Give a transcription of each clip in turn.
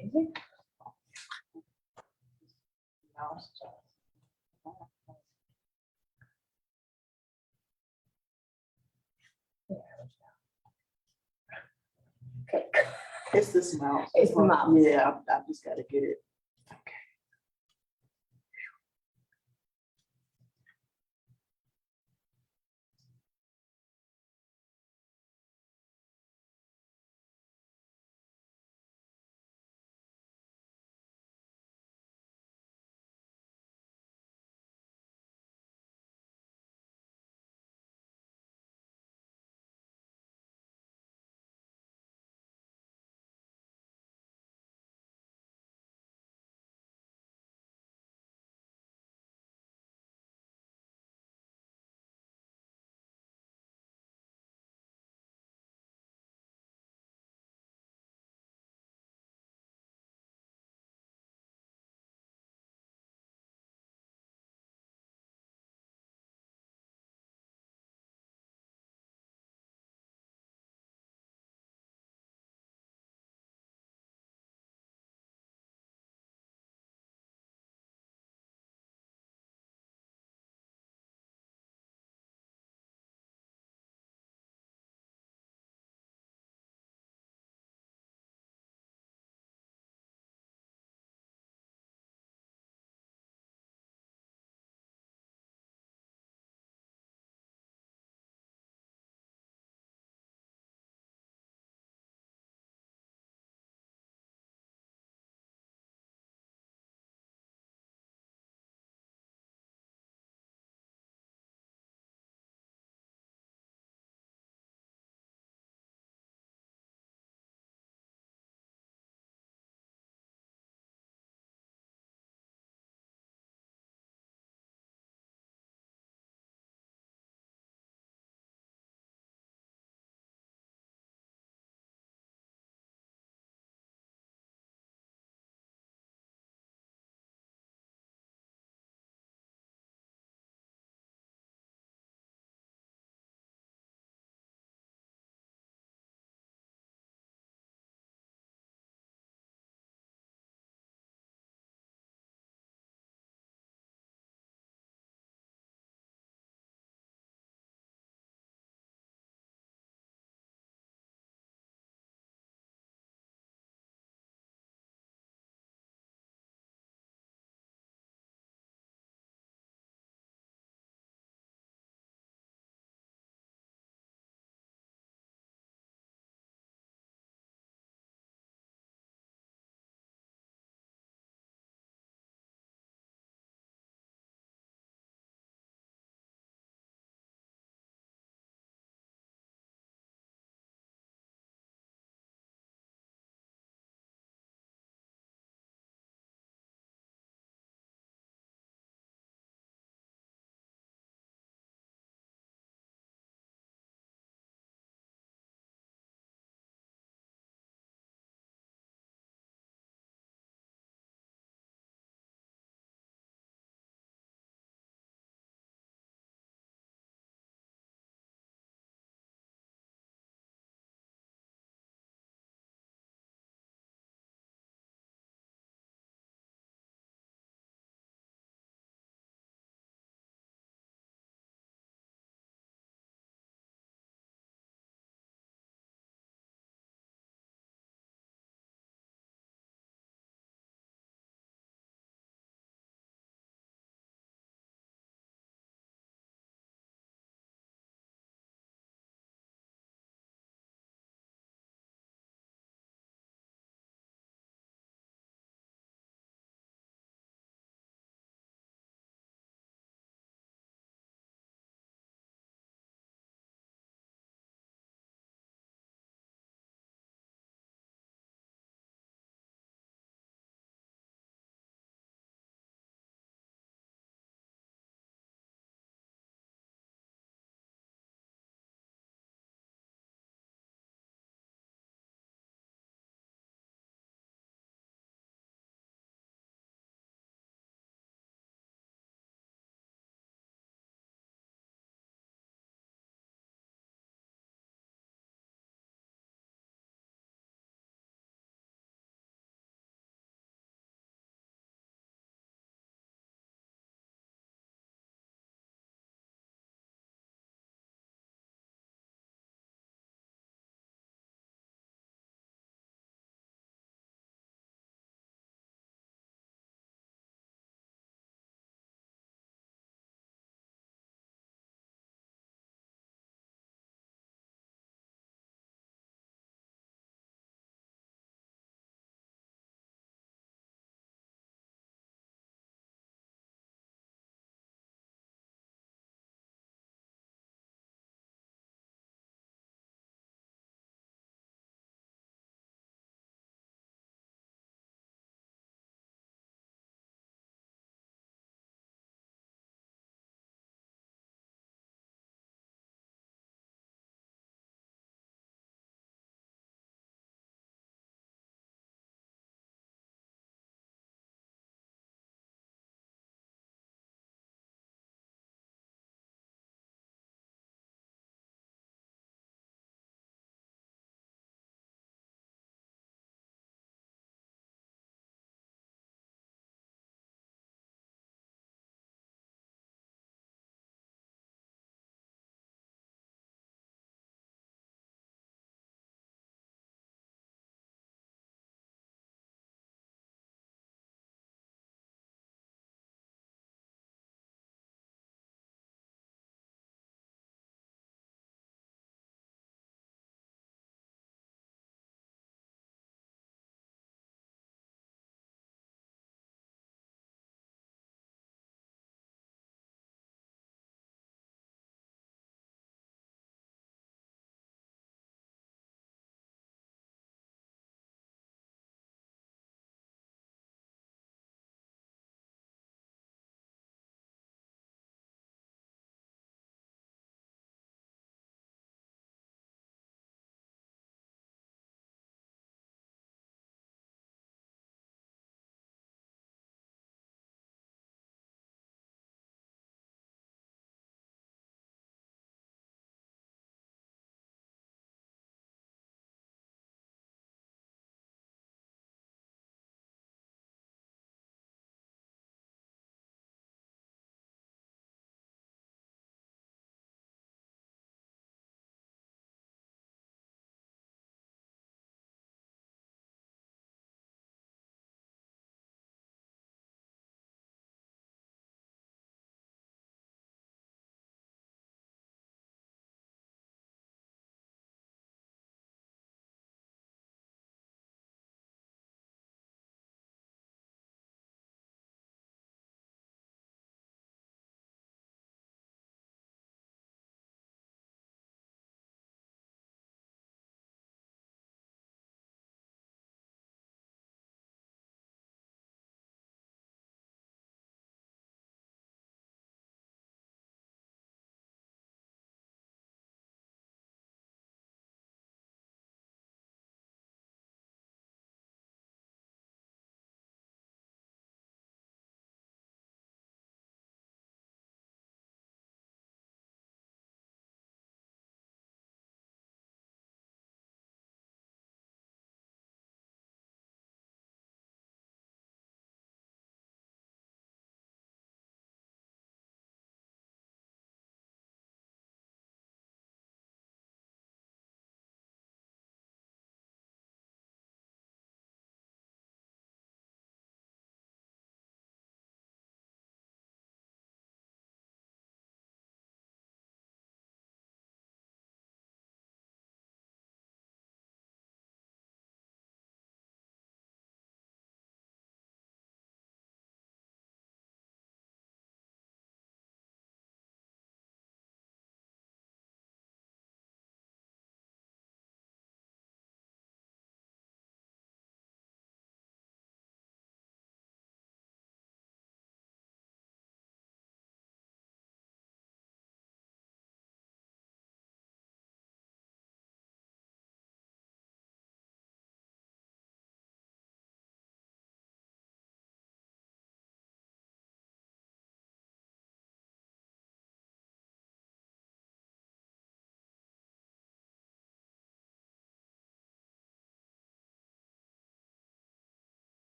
Okay. Mouse just- Okay. It's this mouse. It's the mouse. Yeah, I just gotta get it.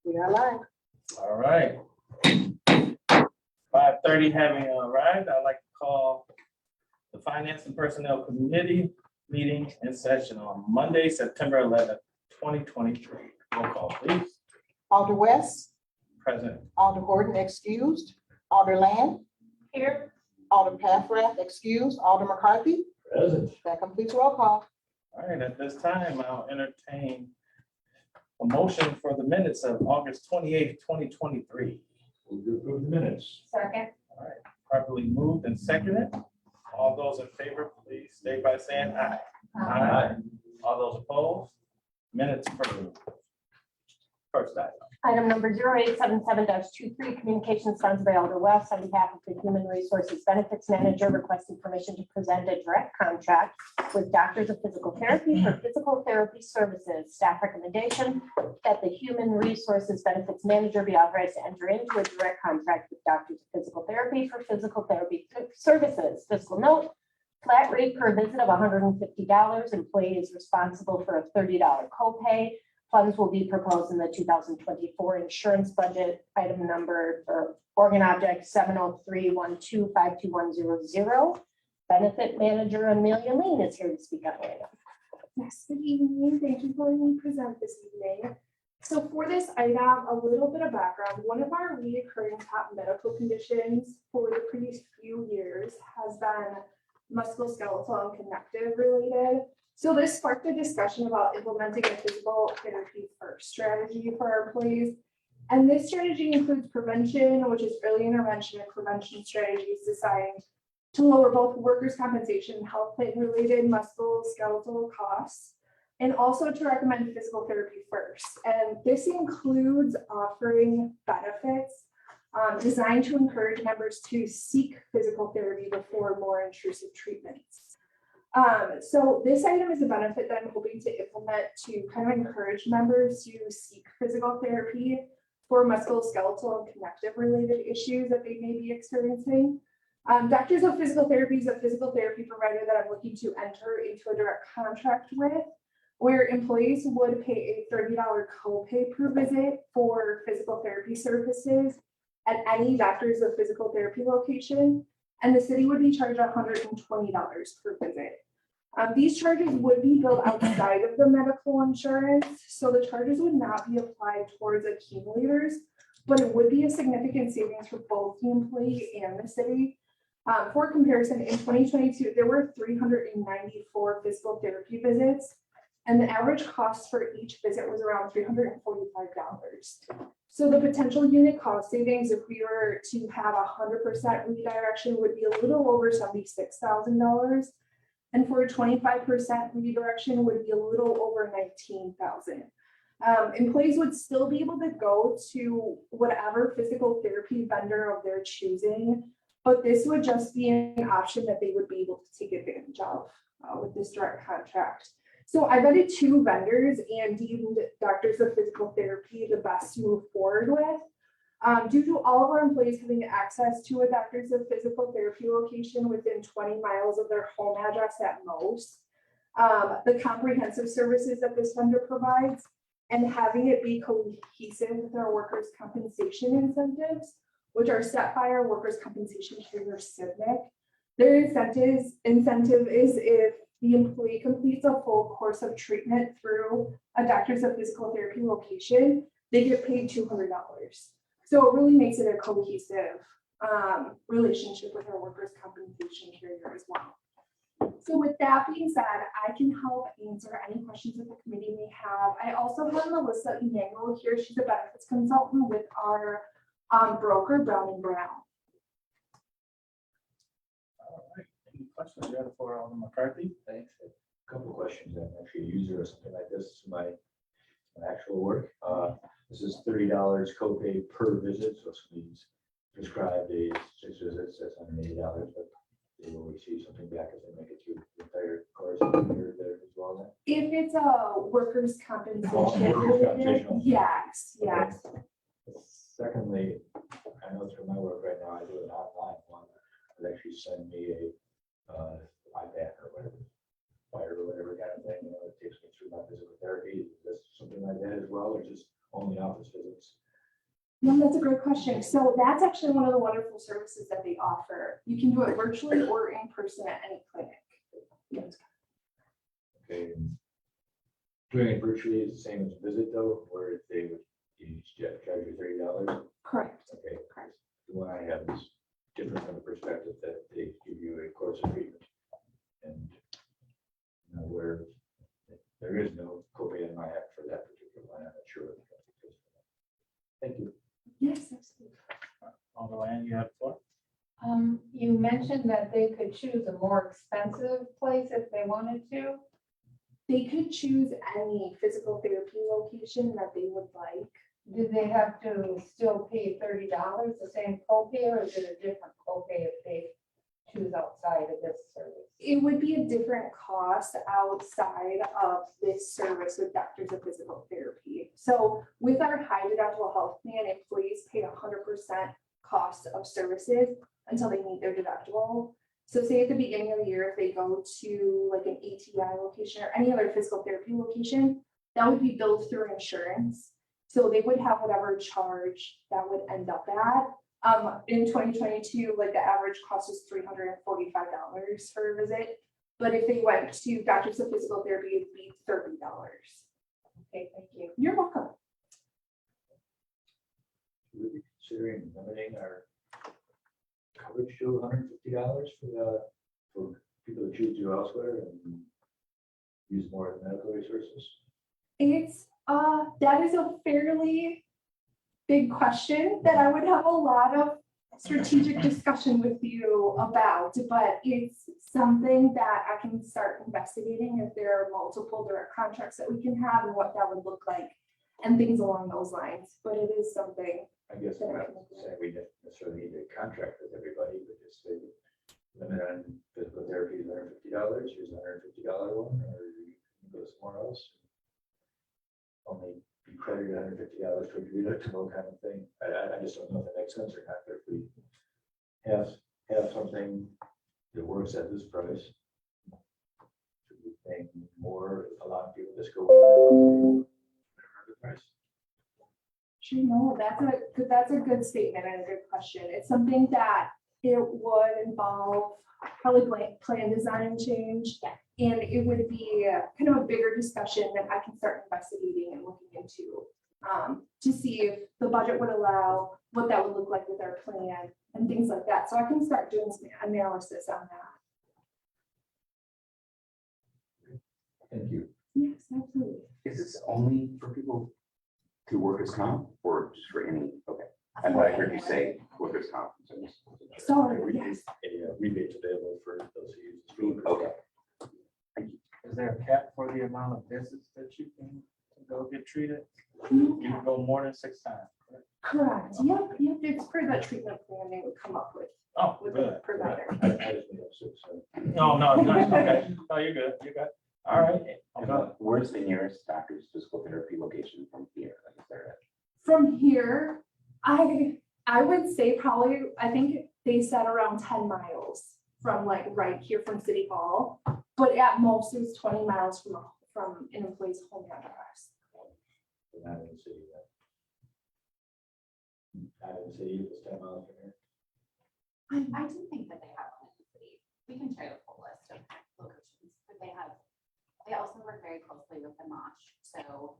We are live. All right. 5:30 having arrived, I'd like to call the Finance and Personnel Committee meeting in session on Monday, September 11th, 2023. Roll call, please. Alder West, Present. Alder Gordon excused, Alder Land, Here. Alder Pathrath excused, Alder McCarthy. Present. That completes roll call. All right, at this time, I'll entertain a motion for the minutes of August 28th, 2023. Move to approve the minutes. Second. All right, properly moved and seconded. All those in favor, please state by saying aye. Aye. All those opposed? Minutes approved. First item. Item number 0877-23, communications funds by Alder West on behalf of the Human Resources Benefits Manager requesting permission to present a direct contract with Doctors of Physical Therapy for physical therapy services. Staff recommendation that the Human Resources Benefits Manager be authorized to enter into a direct contract with Doctors of Physical Therapy for physical therapy services. Fiscal note, flat rate per visit of $150. Employee is responsible for a $30 copay. Funds will be proposed in the 2024 insurance budget. Item number for organ object 703125210. Benefit manager Amelia Lean is here to speak on the item. Yes, good evening. Thank you for letting me present this evening. So for this item, a little bit of background. One of our recurring top medical conditions for the previous few years has been musculoskeletal and connective related. So this sparked a discussion about implementing a physical therapy first strategy for our employees. And this strategy includes prevention, which is early intervention and prevention strategies designed to lower both workers' compensation and health plan related musculoskeletal costs, and also to recommend physical therapy first. And this includes offering benefits designed to encourage members to seek physical therapy before more intrusive treatments. So this item is a benefit that I'm hoping to implement to kind of encourage members to seek physical therapy for musculoskeletal and connective related issues that they may be experiencing. Doctors of Physical Therapy is a physical therapy provider that I'm looking to enter into a direct contract with, where employees would pay a $30 copay per visit for physical therapy services at any Doctors of Physical Therapy location, and the city would be charged $120 per visit. These charges would be billed outside of the medical insurance, so the charges would not be applied towards accumulators, but it would be a significant savings for both the employee and the city. For comparison, in 2022, there were 394 physical therapy visits, and the average cost for each visit was around $345. So the potential unit cost savings, if we were to have 100% redirection, would be a little over $76,000. And for a 25% redirection would be a little over $19,000. Employees would still be able to go to whatever physical therapy vendor of their choosing, but this would just be an option that they would be able to take advantage of with this direct contract. So I vetted 2 vendors and deemed Doctors of Physical Therapy the best to move forward with. Due to all of our employees having access to a Doctors of Physical Therapy location within 20 miles of their home address at most, the comprehensive services that this vendor provides, and having it be cohesive with our workers' compensation incentives, which are set by our workers' compensation carrier CIVNIC. Their incentive is if the employee completes a full course of treatment through a Doctors of Physical Therapy location, they get paid $200. So it really makes it a cohesive relationship with our workers' compensation carrier as well. So with that being said, I can help answer any questions that the committee may have. I also have Melissa Emanuel here. She's a benefits consultant with our broker, Brown & Brown. All right. Any questions you have for Alderman McCarthy? Thanks. A couple of questions. I'm actually a user of something like this. This is my actual work. This is $30 copay per visit. So if somebody's prescribed a 6 visits, that's $180, but they will receive something back if they make it through the entire course there as well. Then. If it's a workers' compensation, Workers' compensation. yes. Secondly, I know through my work right now, I do an online one. They actually send me a iPad or whatever, Fire or whatever kind of thing. You know, it takes me through my physical therapy. Is this something like that as well, or just only office visits? No, that's a great question. So that's actually one of the wonderful services that they offer. You can do it virtually or in person at any clinic. Okay. Doing it virtually is the same as visit though, where if they would charge you $30? Correct. Okay. The one I have is different from the perspective that they give you a course of treatment. And where there is no copay on my app for that particular one, I'm not sure what the cost is. Thank you. Yes, absolutely. Alderman, you have the floor. You mentioned that they could choose a more expensive place if they wanted to. They could choose any physical therapy location that they would like. Do they have to still pay $30, the same copay, or is it a different copay if they choose outside of this service? It would be a different cost outside of this service with Doctors of Physical Therapy. So with our high deductible health plan, employees pay 100% cost of services until they meet their deductible. So say at the beginning of the year, if they go to like an ATI location or any other physical therapy location, that would be billed through insurance. So they would have whatever charge that would end up at. In 2022, like the average cost is $345 for a visit. But if they went to Doctors of Physical Therapy, it'd be $30. Okay, thank you. You're welcome. Should we be considering limiting our coverage to $150 for people who choose to go elsewhere and use more of the medical resources? That is a fairly big question that I would have a lot of strategic discussion with you about, but it's something that I can start investigating if there are multiple direct contracts that we can have and what that would look like and things along those lines. But it is something. I guess I'm not saying we don't necessarily need a contract with everybody, but just say limit on physical therapy is $150, here's a $150 one, or you can go somewhere else. Only be credited $150 for your deductible kind of thing. I just don't know if it makes sense or not, but if we have something that works at this price, should we pay more, allowing people to just go whatever the price? Sure, no, that's a good statement and a good question. It's something that it would involve probably plan design change. And it would be kind of a bigger discussion that I can start investigating and looking into to see if the budget would allow, what that would look like with our plan and things like that. So I can start doing some analysis on that. Thank you. Yes, absolutely. Is this only for people through workers' comp or just for any? Okay. And what I heard you say, workers' comp. Sorry, yes. A rebate available for those who use. Okay. Is there a cap for the amount of visits that you can go get treated? No You cap. can go more than 6 times. Correct. Yep. It's per that treatment plan they would come up with Oh, the good. provider. I just made up 6, so. No, okay. No, you're good. You're good. All right. Okay. Where's the nearest doctor's physical therapy location from here? Like, is there From here, I would say probably, I think they said around 10 miles from like right here from City Hall. But at most it was 20 miles from an employee's home address. Not in the city. Not in the city, it's 10 miles from here. I do think that they have one in the city. We can share the full list of locations, but they also work very closely with the MOSH. So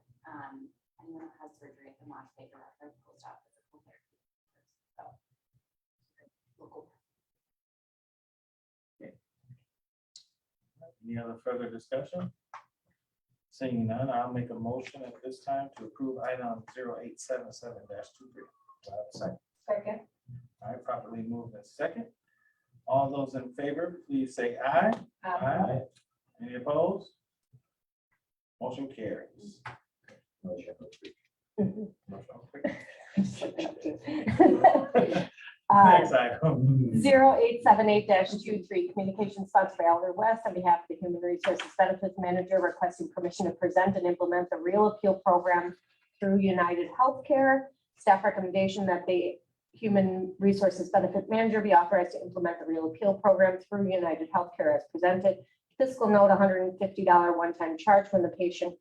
anyone who has surgery at the MOSH, they direct their post-op physical therapy. So local. Any other further discussion? Seeing none, I'll make a motion at this time to approve item 0877-23. Do I have a second? Second. All right, properly moved in second. All those in favor, please say aye. Aye. Any opposed? Motion carries. Motion. Next item. 0878-23 Communications Funds for Elder West on behalf of the Human Resources Benefits Manager requesting permission to present and implement the Real Appeal Program through United Healthcare. Staff recommendation that the Human Resources Benefit Manager be authorized to implement the Real Appeal Program through United Healthcare as presented. Fiscal note, $150 one-time charge when the patient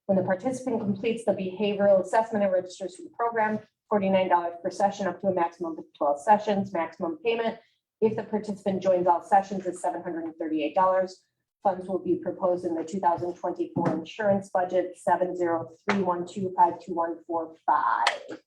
When the participant completes the behavioral assessment and registers for the program, $49 per session, up to a maximum of 12 sessions. Maximum payment, if the participant joins all sessions, is $738. Funds will be proposed in the 2024 insurance budget, 70312521445.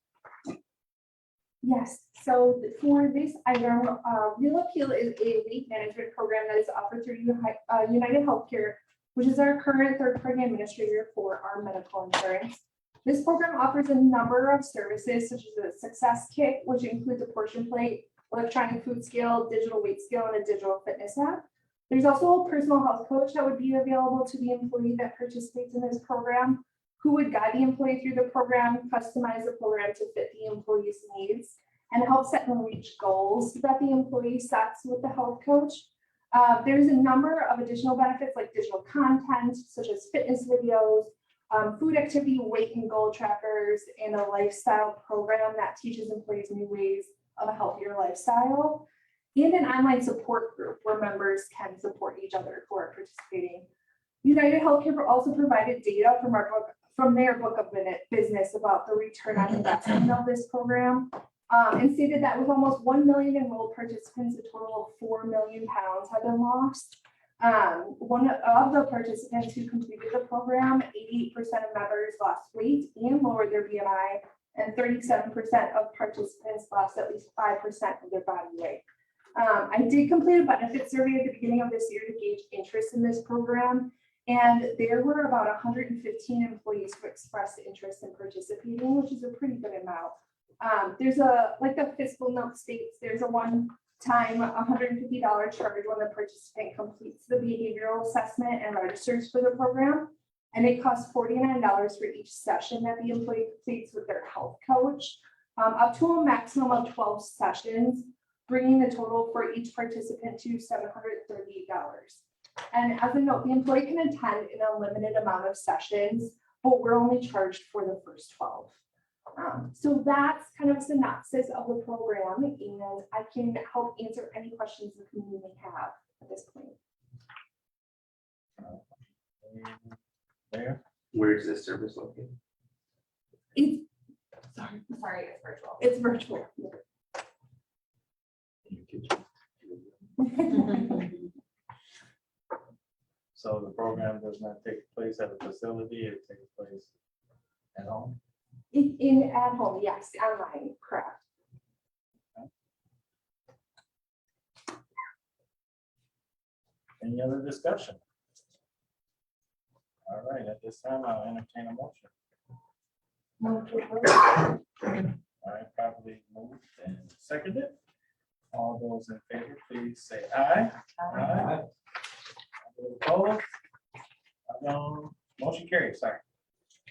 Yes, so for this item, Real Appeal is a weight management program that is offered through United Healthcare, which is our current third-party administrator for our medical insurance. This program offers a number of services such as a success kit, which includes a portion plate, electronic food scale, digital weight scale, and a digital fitness app. There's also a personal health coach that would be available to the employee that participates in this program, who would guide the employee through the program, customize the program to fit the employee's needs, and help set and reach goals that the employee sets with the health coach. There's a number of additional benefits like digital content, such as fitness videos, food activity, weight and goal trackers, and a lifestyle program that teaches employees new ways of a healthier lifestyle, and an online support group where members can support each other who are participating. United Healthcare also provided data from their book of business about the return on investment of this program, and stated that with almost 1 million enrolled participants, a total of 4 million pounds have been lost. One of the participants who completed the program, 88% of members lost weight and lowered their BMI, and 37% of participants lost at least 5% of their body weight. I did complete a benefit survey at the beginning of this year to gauge interest in this program, and there were about 115 employees who expressed interest in participating, which is a pretty good amount. There's like the fiscal note states, there's a one-time $150 charge when the participant completes the behavioral assessment and registers for the program. And it costs $49 for each session that the employee completes with their health coach, up to a maximum of 12 sessions, bringing the total for each participant to $738. And as a note, the employee can attend an unlimited amount of sessions, but we're only charged for the first 12. So that's kind of a synopsis of the program, and I can help answer any questions the community may have at this point. There. Where is this service located? It's Sorry, it's virtual. it's virtual. In your kitchen. So the program does not take place at a facility, it takes place at home. In at home, yes, online, correct. Any other discussion? All right, at this time, I'll entertain a motion. All right, properly moved and seconded. All those in favor, please say aye. Aye. All those opposed? Motion carries, sorry.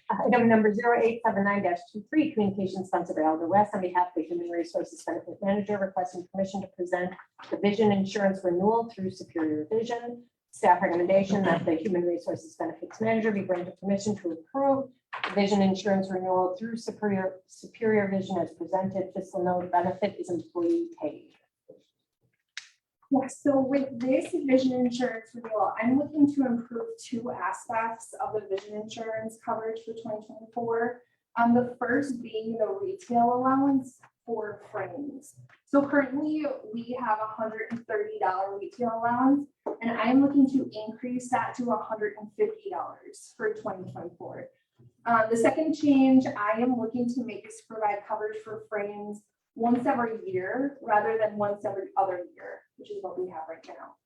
Item number 0879-23, communications sponsored by Alder West on behalf of the Human Resources Benefit Manager, requesting permission to present the vision insurance renewal through Superior Vision. Staff recommendation that the Human Resources Benefits Manager be granted permission to approve the vision insurance renewal through Superior Vision as presented. Fiscal note benefit is employee paid. Yes, so with this vision insurance renewal, I'm looking to improve two aspects of the vision insurance coverage for 2024. The first being the retail allowance for frames. So currently we have a $130 retail allowance, and I am looking to increase that to $150 for 2024. The second change I am looking to make is to provide coverage for frames once every year rather than once every other year, which is what we have right now.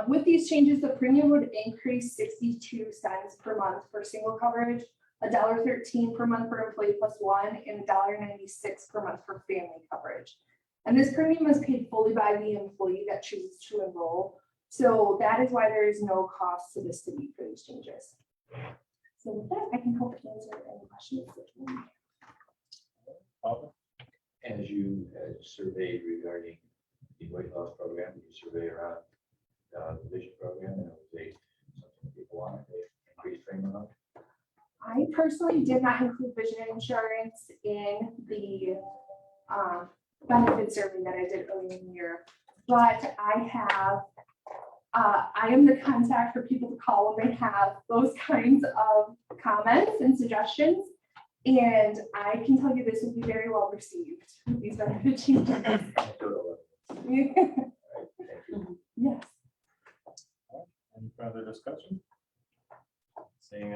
With these changes, the premium would increase 62 cents per month for single coverage, $1.13 per month for employee plus one, and $1.96 per month for family coverage. And this premium is paid fully by the employee that chooses to enroll. So that is why there is no cost to the city for these changes. So with that, I can help answer any questions. Alder? As you surveyed regarding the weight loss program, you survey around the vision program, and it was something people wanted, they increased frame amount. I personally did not include vision insurance in the benefit survey that I did earlier in the year, but I have I am the contact for people to call when they have those kinds of comments and suggestions. And I can tell you this will be very well received, these benefit changes. Thank you. Yes. Any further discussion? Seeing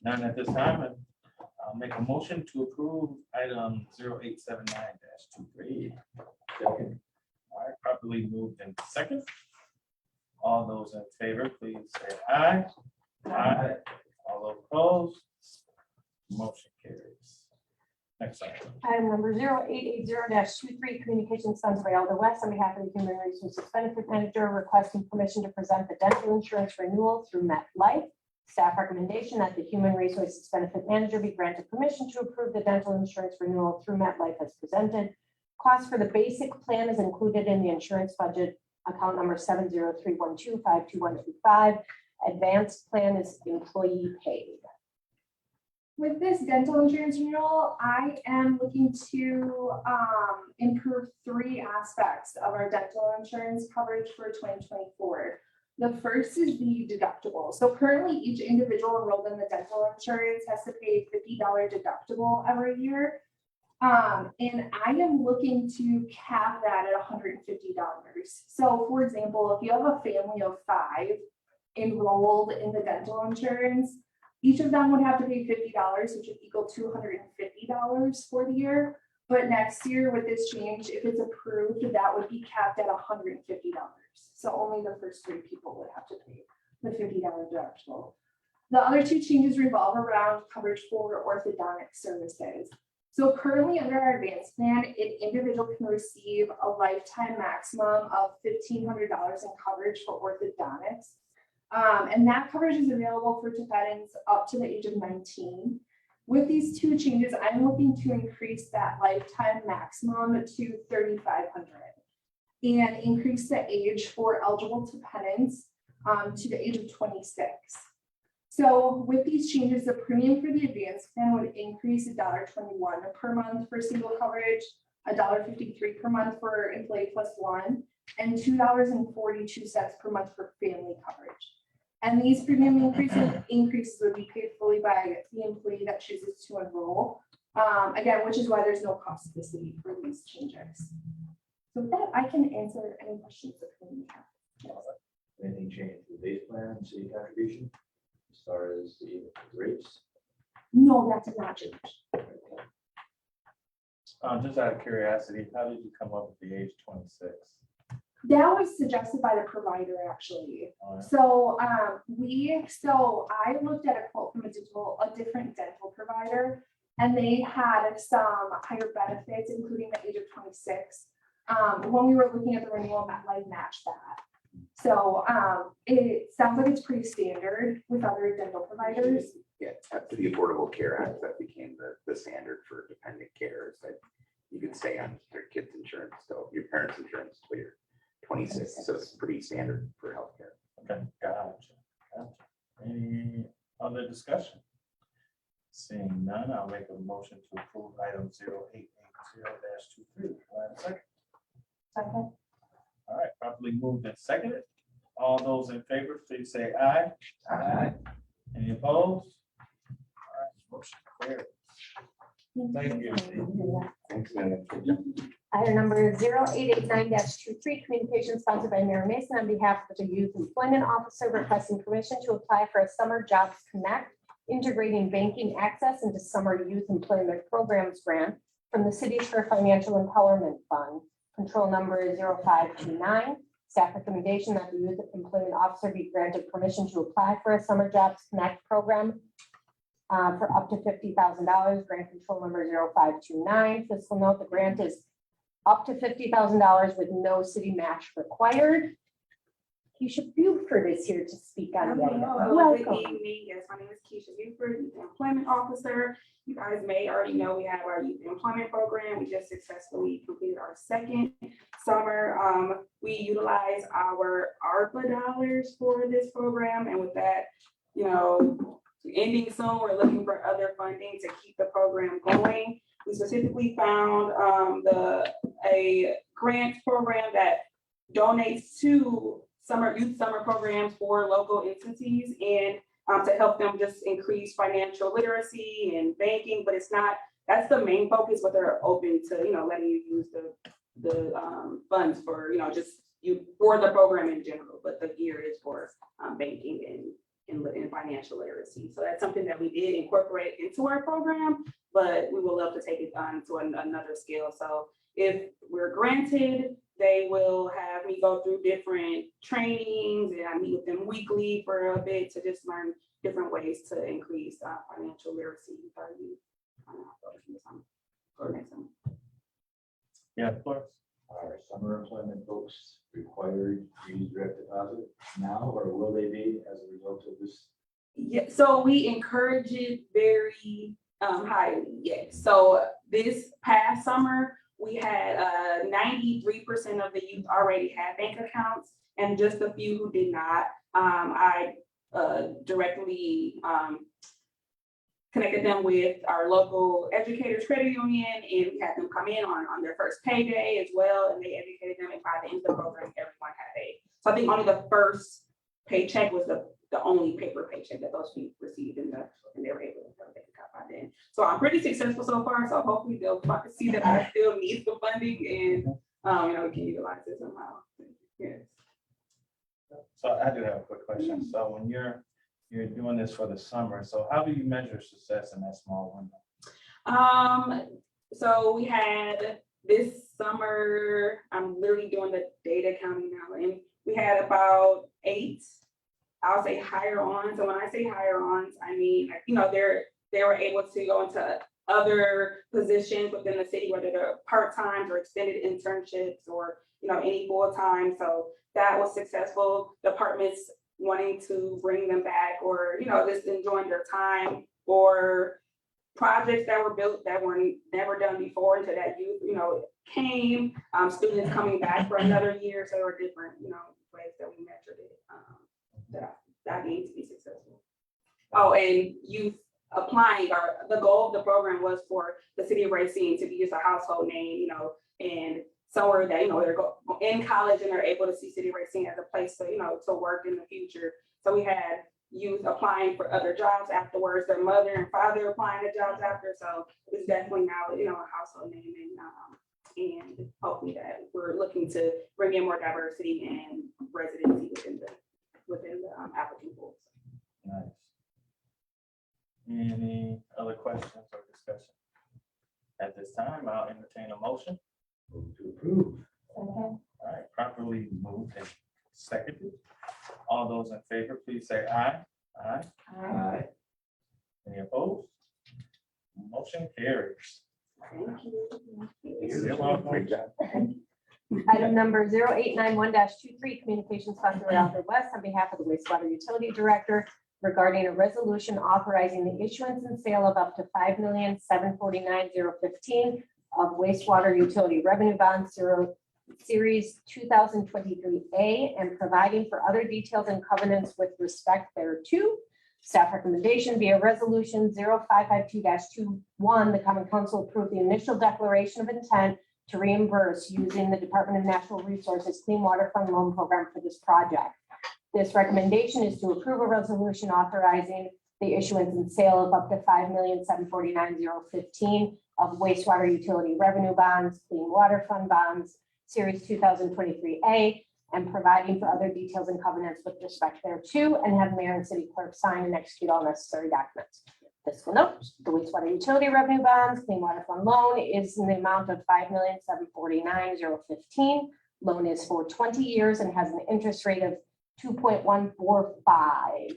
none at this time, I'll make a motion to approve item 0879-23. Second. All right, properly moved in second. All those in favor, please say aye. Aye. All those opposed? Motion carries. Next item. Item number 0880-23, Communications Funds of Iota West, on behalf of the Human Resources Benefit Manager, requesting permission to present the dental insurance renewal through MetLife. Staff recommendation that the Human Resources Benefit Manager be granted permission to approve the dental insurance renewal through MetLife as presented. Cost for the basic plan is included in the insurance budget, account number 703125225. Advanced plan is employee paid. With this dental insurance renewal, I am looking to improve 3 aspects of our dental insurance coverage for 2024. The first is the deductible. So currently, each individual enrolled in the dental insurance has to pay $50 deductible every year. And I am looking to cap that at $150. So for example, if you have a family of 5 enrolled in the dental insurance, each of them would have to pay $50, which would equal $250 for the year. But next year with this change, if it's approved, that would be capped at $150. So only the first 3 people would have to pay the $50 deductible. The other 2 changes revolve around coverage for orthodontic services. So currently under our advanced plan, an individual can receive a lifetime maximum of $1,500 in coverage for orthodontics. And that coverage is available for Tibetans up to the age of 19. With these 2 changes, I'm looking to increase that lifetime maximum to $3,500 and increase the age for eligible dependents to the age of 26. So with these changes, the premium for the advanced plan would increase $1.21 per month for single coverage, $1.53 per month for employee plus one, and $2.42 per month for family coverage. And these premium increases would be paid fully by the employee that chooses to enroll. Again, which is why there's no cost to the city for these changes. So with that, I can answer any questions that you have. Anything changed with the base plan and city contribution as far as the rates? No, that did not change. Just out of curiosity, how did you come up with the age 26? That was suggested by the provider, actually. All right. So I looked at a quote from a different dental provider, and they had some higher benefits, including the age of 26. When we were looking at the renewal, MetLife matched that. So it sounds like it's pretty standard with other dental providers. Yeah, after the Affordable Care Act, that became the standard for dependent care, is that you can stay on their kids' insurance, so your parents' insurance till you're 26, so it's pretty standard for healthcare. Okay, gotcha. Any other discussion? Seeing none, I'll make a motion to approve item 0880-23. Do I have a second? Second. All right, properly moved and seconded. All those in favor, please say aye. Aye. Any opposed? All right, motion carries. Thank you. Thanks, man. Item number 0889-23, communication sponsored by Mayor Mason on behalf of the Youth Employment Officer, requesting permission to apply for a Summer Jobs Connect integrating banking access into summer youth employment programs grant from the Cities for Financial Empowerment Fund. Control number is 0529. Staff recommendation that the Youth Employment Officer be granted permission to apply for a Summer Jobs Connect program for up to $50,000. Grant control number 0529. Fiscal note, the grant is up to $50,000 with no city match required. Keisha Buford is here to speak on that. Hello, good Welcome. evening. Yes, my name is Keisha Buford, Youth Employment Officer. You guys may already know we have our youth employment program. We just successfully completed our second summer. We utilize our ARPA dollars for this program, and with that, ending soon, we're looking for other funding to keep the program going. We specifically found a grant program that donates to youth summer programs for local entities and to help them just increase financial literacy and banking, but that's the main focus, but they're open to, letting you use the funds for, just for the program in general, but the gear is for banking and financial literacy. So that's something that we did incorporate into our program, but we would love to take it on to another scale. So if we're granted, they will have me go through different trainings and I meet with them weekly for a bit to just learn different ways to increase financial literacy for our youth. Yeah, of course. Are summer employment folks required to use direct deposit now, or will they be as a result of this? Yeah, so we encourage it very highly, yes. So this past summer, we had 93% of the youth already had bank accounts and just a few who did not. I directly connected them with our local educators credit union, and we had them come in on their first payday as well, and they educated them, and by the end of the program, everyone had a. So I think only the first paycheck was the only paper paycheck that those people received, and they were able to have a bank account by then. So I'm pretty successful so far, so hopefully they'll see that I still need the funding, and we can utilize it somehow. Yes. So I do have a quick question. So when you're doing this for the summer, so how do you measure success in that small window? So we had this summer, I'm literally doing the data counting now, and we had about 8, I'll say higher on. So when I say higher ons, I mean, they were able to go into other positions within the city, whether they're part-time or extended internships or, any full-time. So that was successful. Departments wanting to bring them back or, just enjoying their time, or projects that were built that were never done before until that youth, came, students coming back for another year. So there were different, ways that we measured it, that needs to be successful. Oh, and youth applying, the goal of the program was for the city of Racine to be just a household name, and somewhere that, they're in college and they're able to see City of Racine as a place to, to work in the future. So we had youth applying for other jobs afterwards, their mother and father applying to jobs after. So it's definitely now, a household name, and hopefully that we're looking to bring in more diversity and residency within the applicant pools. Nice. Any other questions or discussion? At this time, I'll entertain a motion. Move to approve. All right, properly moved and seconded. All those in favor, please say aye. Aye. Aye. Any opposed? Motion carries. Thank you. You're welcome. Great job. Item number 0891-23, Communications Sponsor Alfred West on behalf of the wastewater utility director regarding a resolution authorizing the issuance and sale of up to $5,749,015 of wastewater utility revenue bonds series 2023A and providing for other details and covenants with respect thereto. Staff recommendation via resolution 0552-21, the Common Council approved the initial declaration of intent to reimburse using the Department of Natural Resources Clean Water Fund loan program for this project. This recommendation is to approve a resolution authorizing the issuance and sale of up to $5,749,015 of wastewater utility revenue bonds, Clean Water Fund bonds, Series 2023A, and providing for other details and covenants with respect thereto, and have mayor and city clerk sign and execute all necessary documents. Fiscal note, the wastewater utility revenue bonds, Clean Water Fund loan is in the amount of $5,749,015. Loan is for 20 years and has an interest rate of 2.145.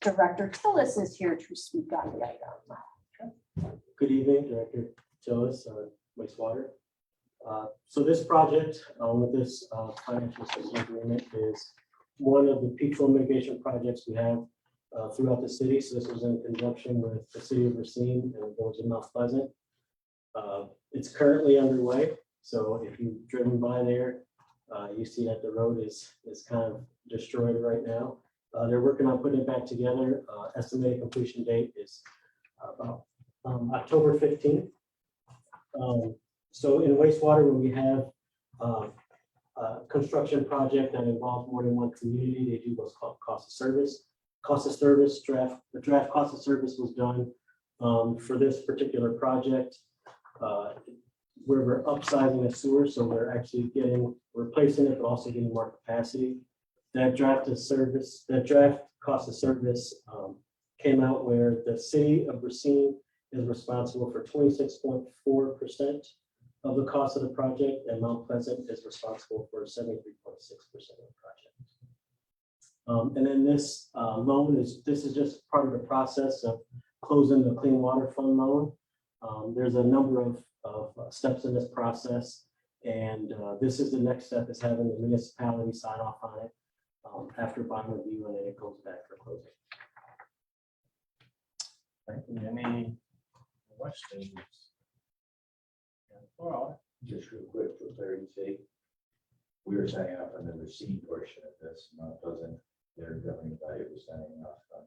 Director Tillis is here to speak on the item. Good evening, Director Tillis, wastewater. So this project with this financial assistance agreement is one of the peak flow mitigation projects we have throughout the city. So this was in conjunction with the city of Racine and the village of Mount Pleasant. It's currently underway. So if you've driven by there, you see that the road is kind of destroyed right now. They're working on putting it back together. Estimated completion date is about October 15th. So in wastewater, when we have construction project that involves more than one community. They do what's called cost of service. Cost of service draft, the draft cost of service was done for this particular project. Where we're upsizing a sewer, so we're actually replacing it, but also getting more capacity. That draft cost of service came out where the city of Racine is responsible for 26.4% of the cost of the project, and Mount Pleasant is responsible for 73.6% of the project. And then this loan is just part of the process of closing the Clean Water Fund loan. There's a number of steps in this process, and this is the next step, is having the municipality sign off on it after bond review, and then it goes back for closing. Thank you. Any questions? Well, Just real quick, for clarity's sake, we are signing off on the Racine portion of this, Mount Pleasant, their governing body was signing off on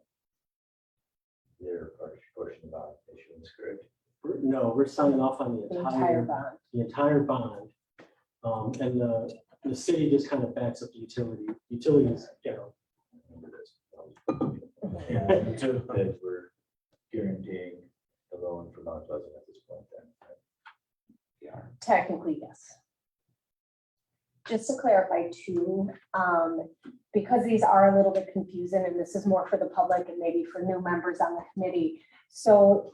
their portion about issuance, correct? No, we're signing off on The entire bond. the entire bond. And the city just kind of backs up the utilities, you know. Remember this. yeah, That we're guaranteeing the loan for Mount Pleasant at this point then. Yeah. Technically, yes. Just to clarify too, because these are a little bit confusing, and this is more for the public and maybe for new members on the committee. So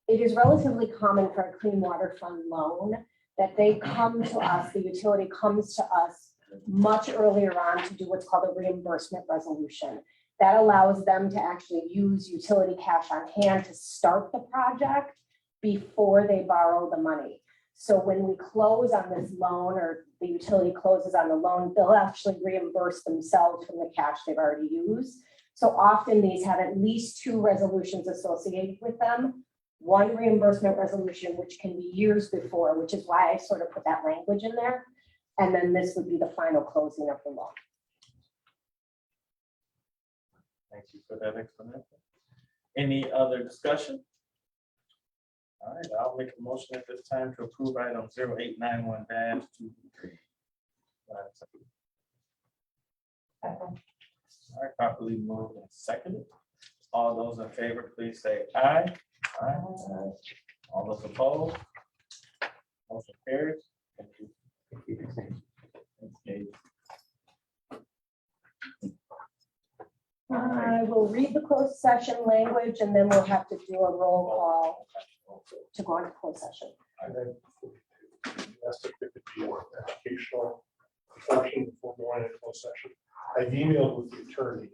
it is relatively common for a Clean Water Fund loan that they come to us, the utility comes to us much earlier on to do what's called a reimbursement resolution. That allows them to actually use utility cash on hand to start the project before they borrow the money. So when we close on this loan, or the utility closes on the loan, they'll actually reimburse themselves from the cash they've already used. So often these have at least 2 resolutions associated with them. One reimbursement resolution, which can be years before, which is why I sort of put that language in there. And then this would be the final closing of the loan. thank you for that explanation. Any other discussion? All right, I'll make a motion at this time to approve item 0891-23. All right, properly moved and seconded. All those in favor, please say aye. Aye. All those opposed? Motion carries. Thank you. Thanks, Gabe. I will read the closed session language, and then we'll have to do a roll call to go into closed session. And then asked if it could be an educational portion before going into closed session. I've emailed with the attorney, you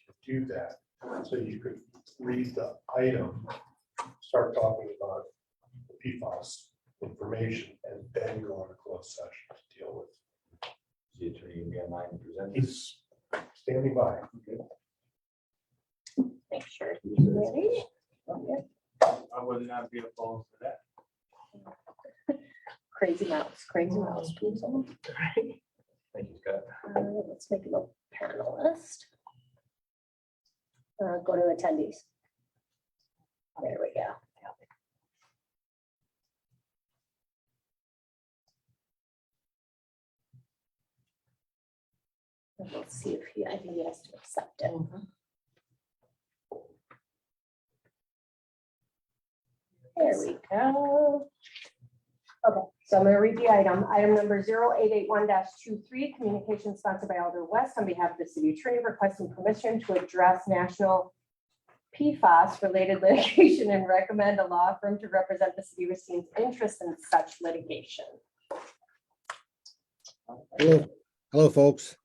can do that, so you could read the item, start talking about the PFAS information, and then go into closed session to deal with. The attorney will be online and present. He's standing by. Make sure he's ready. I would not be opposed to that. Crazy mouse, please. Thank you, Scott. Let's make him a panelist. Go to attendees. There we go. And let's see if I think he has to accept it. There we go. Okay, so I'm going to read the item. Item number 0881-23, communication sponsored by Alder West on behalf of the city attorney requesting permission to address national PFAS related litigation and recommend a law firm to represent the city of Racine's interest in such litigation. Hello, folks.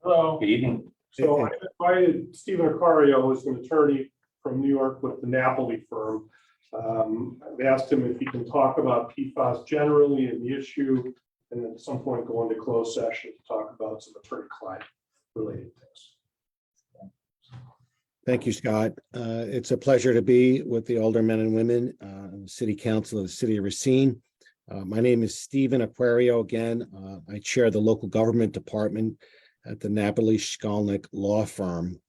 Hello. Good evening. So I invited Stephen Acario, who's an attorney from New York with the Napoli firm. I've asked him if he can talk about PFAS generally and the issue, and then at some point go into closed session to talk about some attorney-client related things. Thank you, Scott. It's a pleasure to be with the aldermen and women, the City Council of the City of Racine. My name is Stephen Aquario. Again, I chair the local government department at the Napoli Shkolnik Law Firm,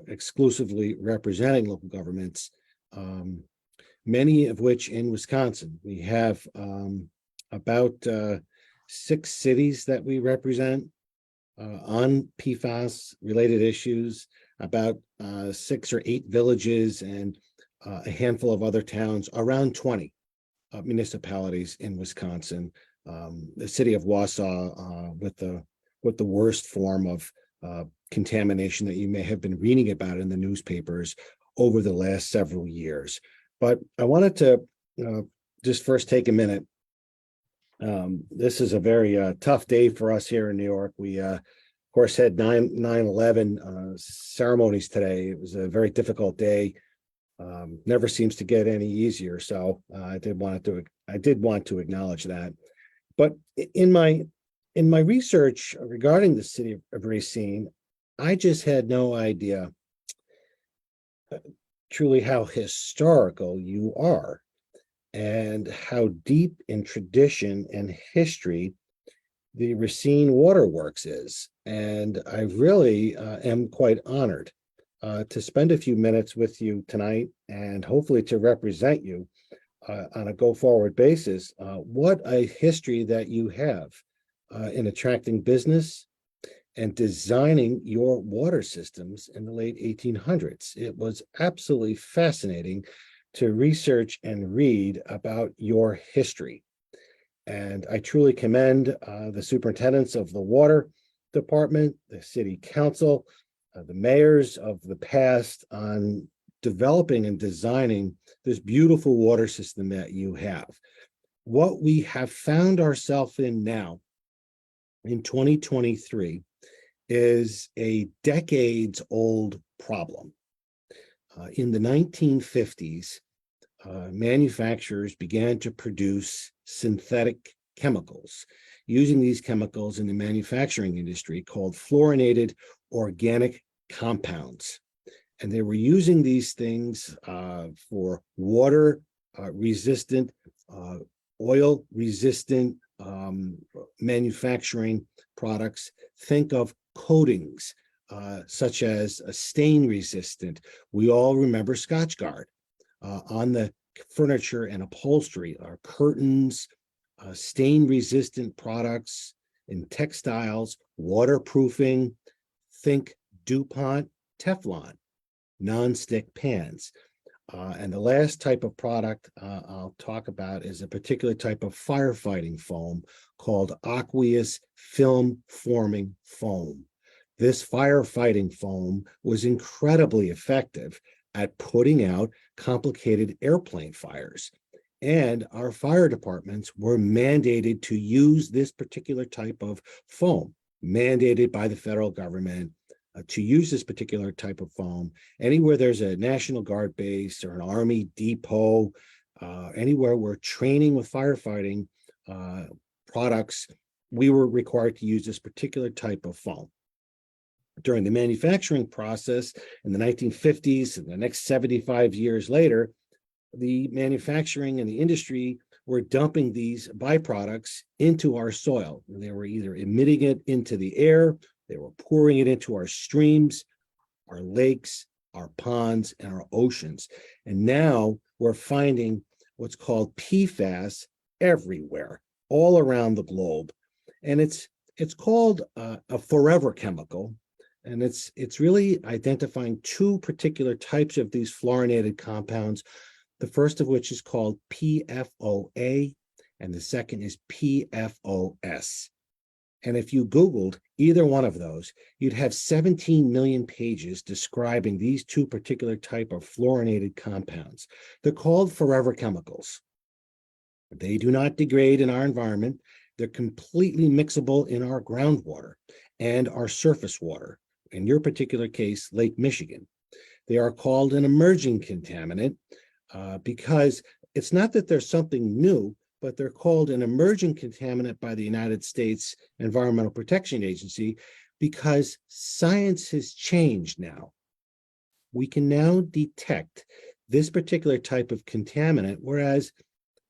exclusively representing local governments, many of which in Wisconsin. We have about 6 cities that we represent on PFAS related issues, about 6 or 8 villages and a handful of other towns, around 20 municipalities in Wisconsin. The city of Wausau with the worst form of contamination that you may have been reading about in the newspapers over the last several years. But I wanted to just first take a minute. This is a very tough day for us here in New York. We, of course, had 9/11 ceremonies today. It was a very difficult day. Never seems to get any easier. So I did want to acknowledge that. But in my research regarding the city of Racine, I just had no idea truly how historical you are and how deep in tradition and history the Racine Waterworks is. And I really am quite honored to spend a few minutes with you tonight and hopefully to represent you on a go-forward basis. What a history that you have in attracting business and designing your water systems in the late 1800s. It was absolutely fascinating to research and read about your history. And I truly commend the superintendents of the water department, the city council, the mayors of the past on developing and designing this beautiful water system that you have. What we have found ourselves in now in 2023 is a decades-old problem. In the 1950s, manufacturers began to produce synthetic chemicals, using these chemicals in the manufacturing industry called fluorinated organic compounds. And they were using these things for water resistant, oil resistant manufacturing products. Think of coatings such as a stain resistant. We all remember Scotchgard on the furniture and upholstery, our curtains, stain resistant products in textiles, waterproofing. Think DuPont Teflon, nonstick pans. And the last type of product I'll talk about is a particular type of firefighting foam called aqueous film forming foam. This firefighting foam was incredibly effective at putting out complicated airplane fires. And our fire departments were mandated to use this particular type of foam, mandated by the federal government to use this particular type of foam. Anywhere there's a National Guard base or an Army depot, anywhere we're training with firefighting products, we were required to use this particular type of foam. During the manufacturing process in the 1950s and the next 75 years later, the manufacturing and the industry were dumping these byproducts into our soil. They were either emitting it into the air, they were pouring it into our streams, our lakes, our ponds, and our oceans. And now we're finding what's called PFAS everywhere, all around the globe. And it's called a forever chemical. And it's really identifying 2 particular types of these fluorinated compounds, the first of which is called PFOA, and the second is PFOS. And if you Googled either one of those, you'd have 17 million pages describing these 2 particular type of fluorinated compounds. They're called forever chemicals. They do not degrade in our environment. They're completely mixable in our groundwater and our surface water. In your particular case, Lake Michigan. They are called an emerging contaminant because it's not that there's something new, but they're called an emerging contaminant by the United States Environmental Protection Agency because science has changed now. We can now detect this particular type of contaminant, whereas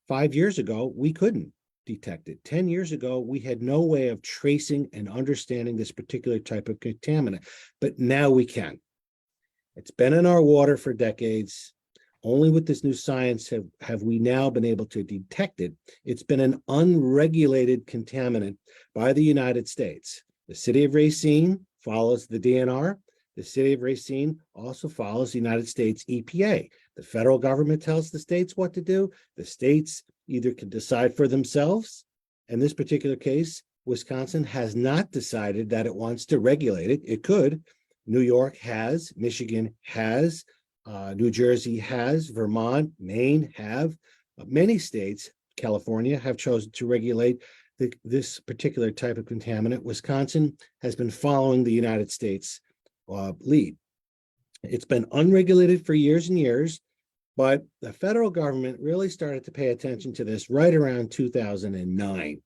5 years ago, we couldn't detect it. 10 years ago, we had no way of tracing and understanding this particular type of contaminant, but now we can. It's been in our water for decades. Only with this new science have we now been able to detect it. It's been an unregulated contaminant by the United States. The city of Racine follows the DNR. The city of Racine also follows the United States EPA. The federal government tells the states what to do. The states either can decide for themselves. In this particular case, Wisconsin has not decided that it wants to regulate it. It could. New York has, Michigan has, New Jersey has, Vermont, Maine have. Many states, California, have chosen to regulate this particular type of contaminant. Wisconsin has been following the United States lead. It's been unregulated for years and years, but the federal government really started to pay attention to this right around 2009.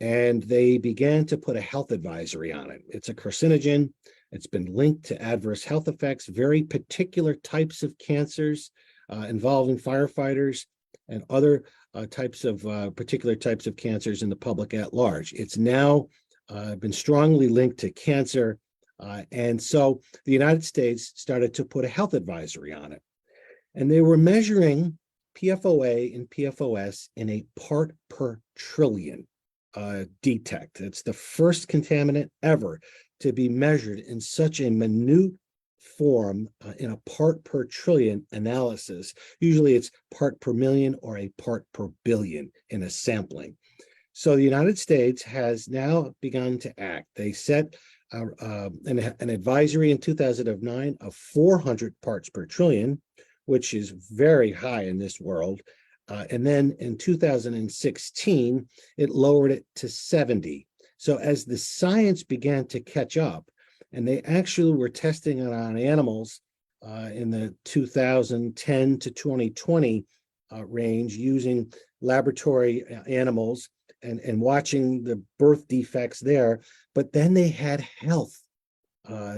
And they began to put a health advisory on it. It's a carcinogen. It's been linked to adverse health effects, very particular types of cancers involving firefighters and other particular types of cancers in the public at large. It's now been strongly linked to cancer. And so the United States started to put a health advisory on it. And they were measuring PFOA and PFOS in a part per trillion detect. It's the first contaminant ever to be measured in such a minute form in a part per trillion analysis. Usually it's part per million or a part per billion in a sampling. So the United States has now begun to act. They set an advisory in 2009 of 400 parts per trillion, which is very high in this world. And then in 2016, it lowered it to 70. So as the science began to catch up, and they actually were testing it on animals in the 2010 to 2020 range using laboratory animals and watching the birth defects there. But then they had health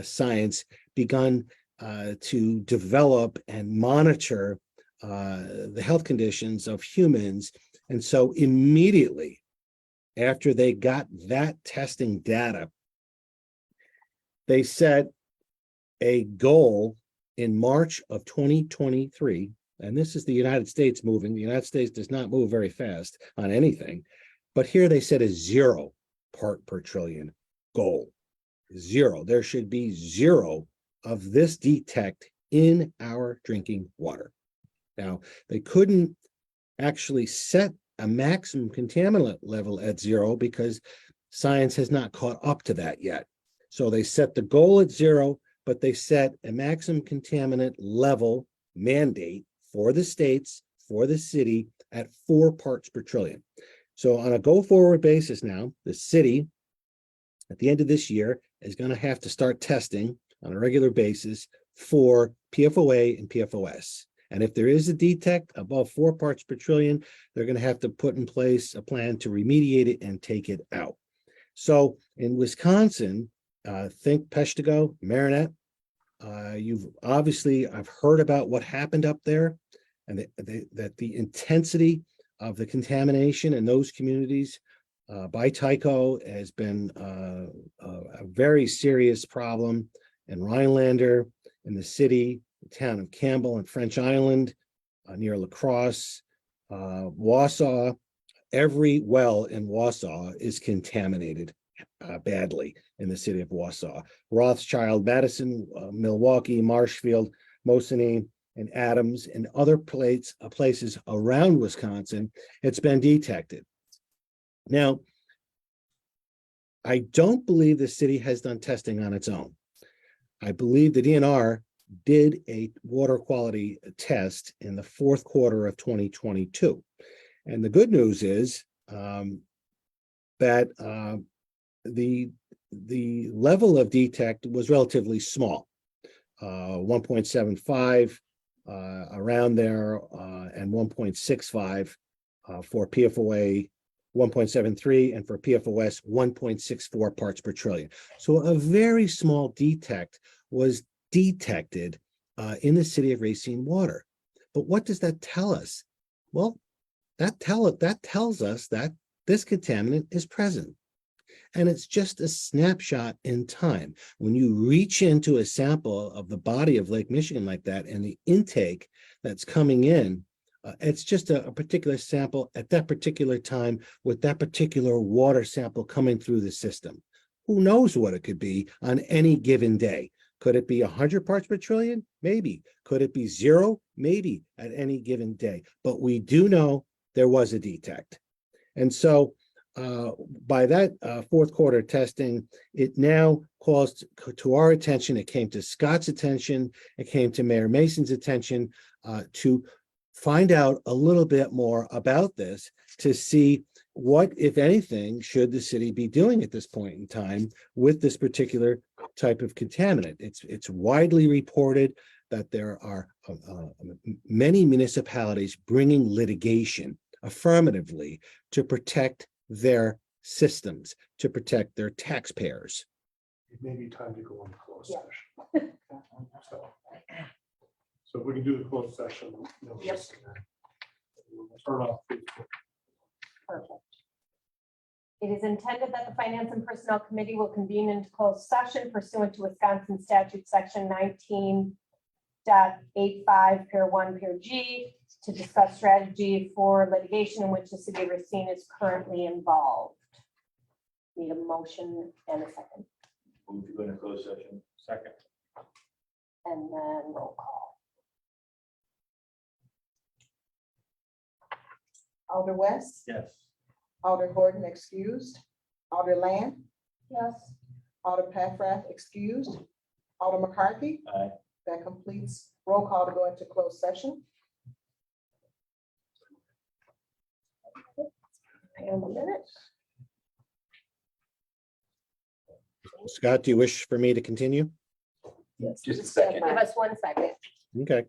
science begun to develop and monitor the health conditions of humans. And so immediately after they got that testing data, they set a goal in March of 2023. And this is the United States moving. The United States does not move very fast on anything. But here they set a 0 part per trillion goal. 0. There should be 0 of this detect in our drinking water. Now, they couldn't actually set a maximum contaminant level at 0 because science has not caught up to that yet. So they set the goal at 0, but they set a maximum contaminant level mandate for the states, for the city at 4 parts per trillion. So on a go-forward basis now, the city at the end of this year is going to have to start testing on a regular basis for PFOA and PFOS. And if there is a detect above 4 parts per trillion, they're going to have to put in place a plan to remediate it and take it out. So in Wisconsin, think Peshtigo, Marinette. I've heard about what happened up there, and that the intensity of the contamination in those communities by Tyco has been a very serious problem in Rhinelander, in the city, the town of Campbell and French Island, near La Crosse, Wausau. Every well in Wausau is contaminated badly in the city of Wausau. Rothschild, Madison, Milwaukee, Marshfield, Mosinee, and Adams, and other places around Wisconsin, it's been detected. Now, I don't believe the city has done testing on its own. I believe the DNR did a water quality test in the fourth quarter of 2022. And the good news is that the level of detect was relatively small, 1.75 around there, and 1.65 for PFOA, 1.73, and for PFOS, 1.64 parts per trillion. So a very small detect was detected in the city of Racine water. But what does that tell us? Well, that tells us that this contaminant is present. And it's just a snapshot in time. When you reach into a sample of the body of Lake Michigan like that, and the intake that's coming in, it's just a particular sample at that particular time with that particular water sample coming through the system. Who knows what it could be on any given day? Could it be 100 parts per trillion? Maybe. Could it be 0? Maybe at any given day. But we do know there was a detect. And so by that fourth quarter testing, it now calls to our attention. It came to Scott's attention. It came to Mayor Mason's attention to find out a little bit more about this, to see what, if anything, should the city be doing at this point in time with this particular type of contaminant. It's widely reported that there are many municipalities bringing litigation affirmatively to protect their systems, to protect their taxpayers. It may be time to go into closed Yeah. session. So if we can do the closed session. Yep. We'll turn off. Perfect. It is intended that the Finance and Personnel Committee will convene into closed session pursuant to Wisconsin statute section 19.85, pair 1, pair G, to discuss strategy for litigation in which the city of Racine is currently involved. Need a motion and a second, Move to go into closed session. Second. and then roll call. Alder West, Yes. Alder Horton excused, Alder Land, Yes. Alder Paffrath excused, Alder McCarthy. Aye. That completes roll call to go into closed session. Hang on a minute. Scott, do you wish for me to continue? Just a second. Give us 1 second. Okay.